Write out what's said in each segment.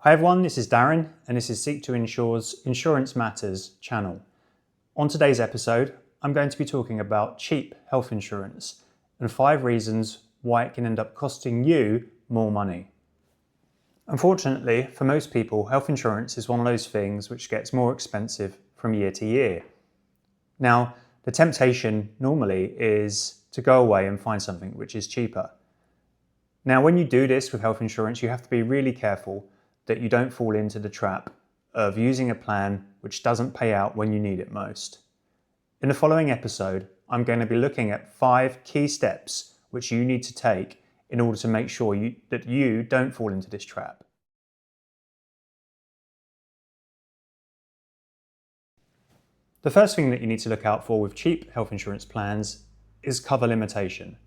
Hi everyone, this is Darren and this is Seek to Insure's Insurance Matters channel. On today's episode, I'm going to be talking about cheap health insurance and 5 reasons why it can end up costing you more money. Unfortunately, for most people, health insurance is one of those things which gets more expensive from year to year. Now, the temptation normally is to go away and find something which is cheaper. Now, when you do this with health insurance, you have to be really careful that you don't fall into the trap of using a plan which doesn't pay out when you need it most. In the following episode, I'm going to be looking at 5 key steps which you need to take in order to make sure that you don't fall into this trap. The first thing that you need to look out for with cheap health insurance plans is cover limitation.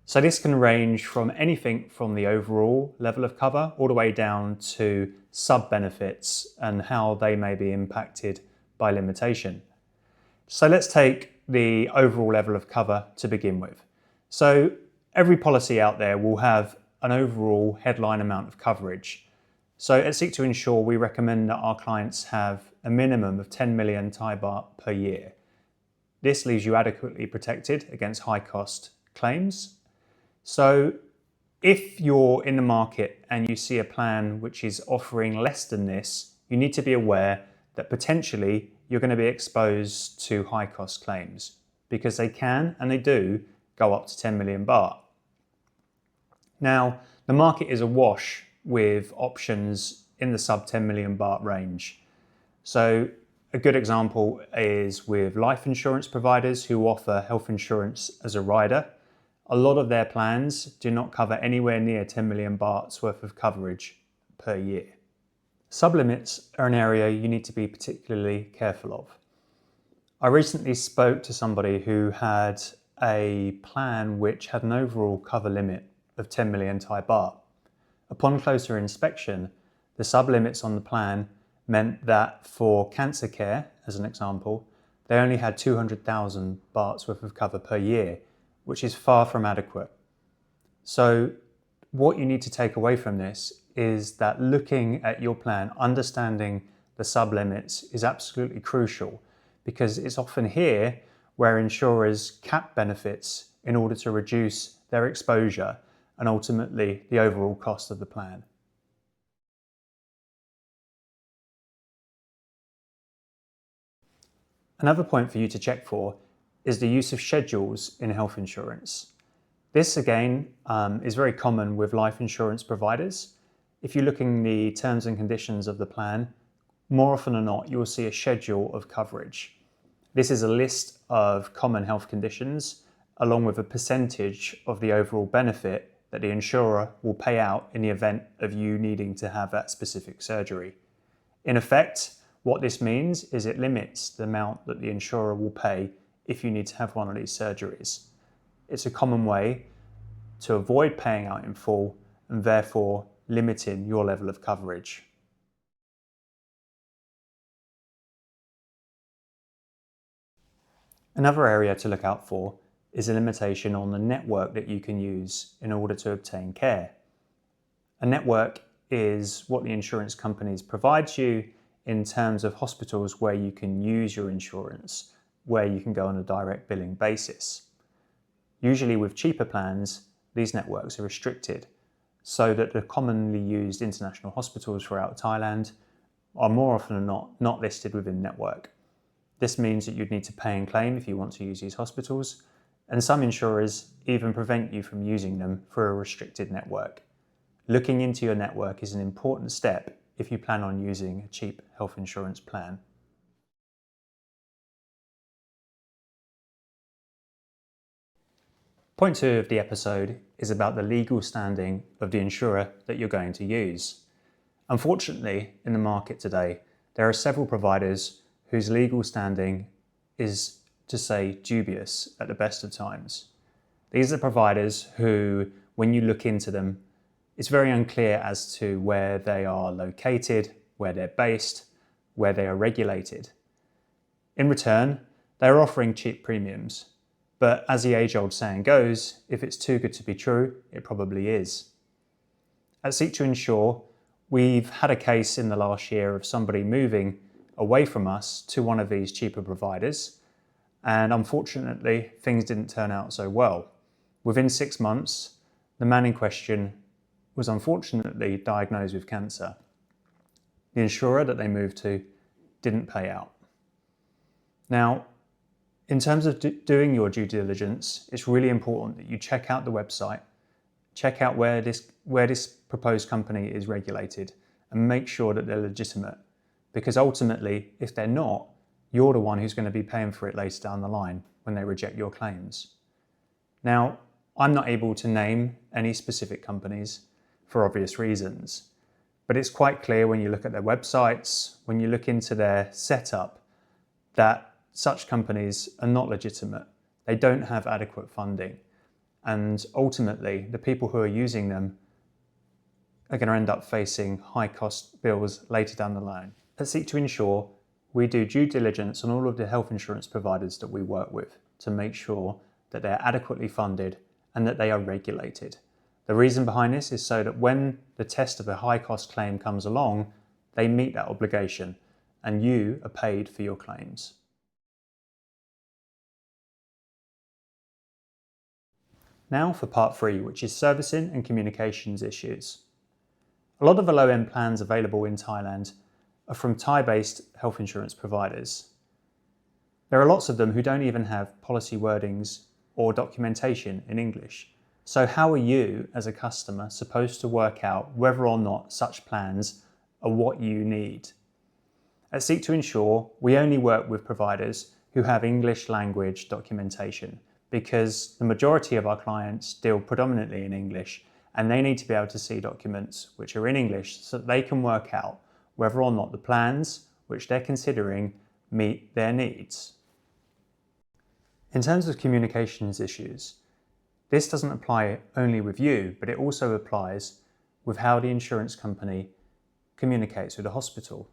So this can range from anything from the overall level of cover all the way down to sub-benefits and how they may be impacted by limitation. So let's take the overall level of cover to begin with. So every policy out there will have an overall headline amount of coverage. So at Seek to Insure, we recommend that our clients have a minimum of 10 million Thai baht per year. This leaves you adequately protected against high cost claims. So if you're in the market and you see a plan which is offering less than this, you need to be aware that potentially you're going to be exposed to high cost claims because they can and they do go up to 10 million baht. Now, the market is awash with options in the sub 10 million baht range. So a good example is with life insurance providers who offer health insurance as a rider. A lot of their plans do not cover anywhere near 10 million bahts worth of coverage per year. Sublimits are an area you need to be particularly careful of. I recently spoke to somebody who had a plan which had an overall cover limit of 10 million Thai baht. Upon closer inspection, the sublimits on the plan meant that for cancer care, as an example, they only had 200,000 bahts worth of cover per year, which is far from adequate. So what you need to take away from this is that looking at your plan, understanding the sublimits is absolutely crucial because it's often here where insurers cap benefits in order to reduce their exposure and ultimately the overall cost of the plan. Another point for you to check for is the use of schedules in health insurance. This again is very common with life insurance providers. If you're looking at the terms and conditions of the plan, more often than not, you will see a schedule of coverage. This is a list of common health conditions along with a percentage of the overall benefit that the insurer will pay out in the event of you needing to have that specific surgery. In effect, what this means is it limits the amount that the insurer will pay if you need to have one of these surgeries. It's a common way to avoid paying out in full and therefore limiting your level of coverage. Another area to look out for is a limitation on the network that you can use in order to obtain care. A network is what the insurance companies provide you in terms of hospitals where you can use your insurance, where you can go on a direct billing basis. Usually with cheaper plans, these networks are restricted so that the commonly used international hospitals throughout Thailand are more often than not listed within network. This means that you'd need to pay and claim if you want to use these hospitals, and some insurers even prevent you from using them for a restricted network. Looking into your network is an important step if you plan on using a cheap health insurance plan. Point 2 of the episode is about the legal standing of the insurer that you're going to use. Unfortunately, in the market today, there are several providers whose legal standing is, to say, dubious at the best of times. These are providers who, when you look into them, it's very unclear as to where they are located, where they're based, where they are regulated. In return, they're offering cheap premiums. But as the age-old saying goes, if it's too good to be true, it probably is. At Seek to Insure, We've had a case in the last year of somebody moving away from us to one of these cheaper providers, and unfortunately things didn't turn out so well. Within 6 months, the man in question was unfortunately diagnosed with cancer. The insurer that they moved to didn't pay out. Now, in terms of doing your due diligence, it's really important that you check out the website, check out where this proposed company is regulated, and make sure that they're legitimate. Because ultimately, if they're not, you're the one who's going to be paying for it later down the line when they reject your claims. Now, I'm not able to name any specific companies for obvious reasons, but it's quite clear when you look at their websites, when you look into their setup, that such companies are not legitimate. They don't have adequate funding. And ultimately, the people who are using them are going to end up facing high cost bills later down the line. At Seek to Insure, we do due diligence on all of the health insurance providers that we work with to make sure that they're adequately funded and that they are regulated. The reason behind this is so that when the test of a high cost claim comes along, they meet that obligation and you are paid for your claims. Now for part 3, which is servicing and communications issues. A lot of the low-end plans available in Thailand are from Thai-based health insurance providers. There are lots of them who don't even have policy wordings or documentation in English. So how are you, as a customer, supposed to work out whether or not such plans are what you need? At Seek to Insure, we only work with providers who have English language documentation, because the majority of our clients deal predominantly in English, and they need to be able to see documents which are in English so that they can work out whether or not the plans which they're considering meet their needs. In terms of communications issues, this doesn't apply only with you, but it also applies with how the insurance company communicates with the hospital.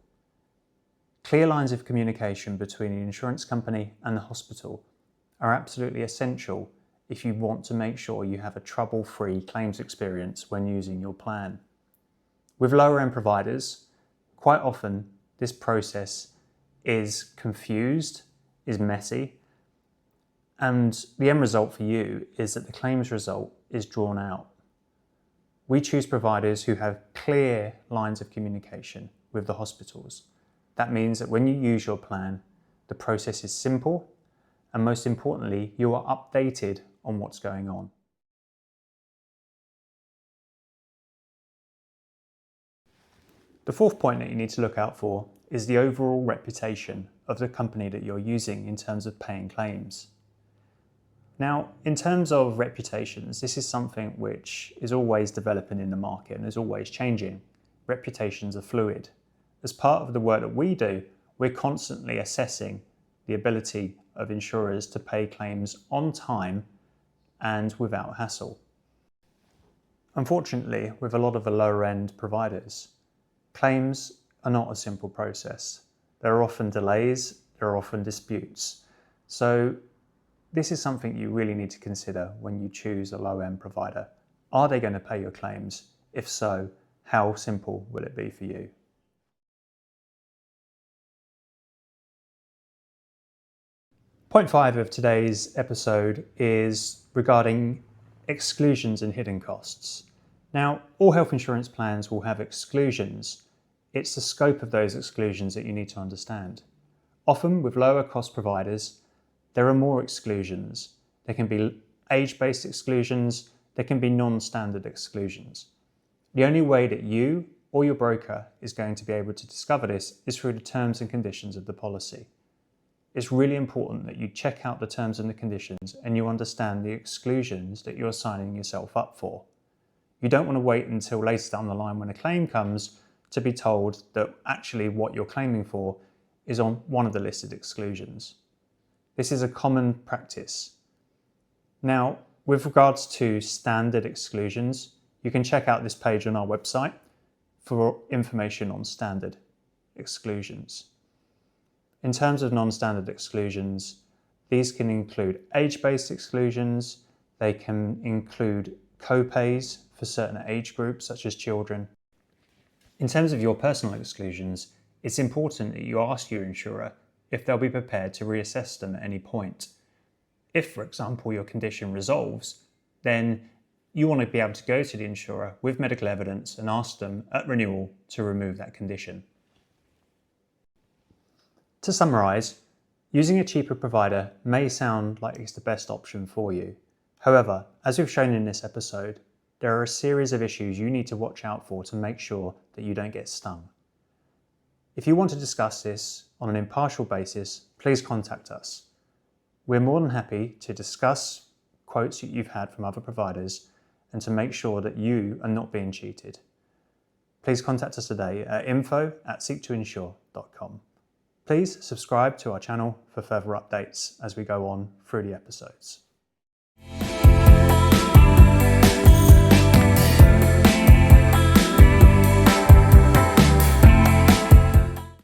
Clear lines of communication between the insurance company and the hospital are absolutely essential if you want to make sure you have a trouble-free claims experience when using your plan. With lower-end providers, quite often this process is confused, is messy, and the end result for you is that the claims result is drawn out. We choose providers who have clear lines of communication with the hospitals. That means that when you use your plan, the process is simple, and most importantly, you are updated on what's going on. The fourth point that you need to look out for is the overall reputation of the company that you're using in terms of paying claims. Now, in terms of reputations, this is something which is always developing in the market and is always changing. Reputations are fluid. As part of the work that we do, we're constantly assessing the ability of insurers to pay claims on time and without hassle. Unfortunately, with a lot of the lower end providers, claims are not a simple process. There are often delays, there are often disputes. So this is something you really need to consider when you choose a low end provider. Are they going to pay your claims? If so, how simple will it be for you? Point 5 of today's episode is regarding exclusions and hidden costs. Now, all health insurance plans will have exclusions. It's the scope of those exclusions that you need to understand. Often with lower cost providers, there are more exclusions. There can be age-based exclusions, there can be non-standard exclusions. The only way that you or your broker is going to be able to discover this is through the terms and conditions of the policy. It's really important that you check out the terms and the conditions and you understand the exclusions that you're signing yourself up for. You don't want to wait until later down the line when a claim comes to be told that actually what you're claiming for is on one of the listed exclusions. This is a common practice. Now, with regards to standard exclusions, you can check out this page on our website for information on standard exclusions. In terms of non-standard exclusions, these can include age-based exclusions, they can include co-pays for certain age groups such as children. In terms of your personal exclusions, it's important that you ask your insurer if they'll be prepared to reassess them at any point. If, for example, your condition resolves, then you want to be able to go to the insurer with medical evidence and ask them at renewal to remove that condition. To summarise, using a cheaper provider may sound like it's the best option for you. However, as we've shown in this episode, there are a series of issues you need to watch out for to make sure that you don't get stung. If you want to discuss this on an impartial basis, please contact us. We're more than happy to discuss quotes that you've had from other providers and to make sure that you are not being cheated. Please contact us today at info@seektoinsure.com. Please subscribe to our channel for further updates as we go on through the episodes.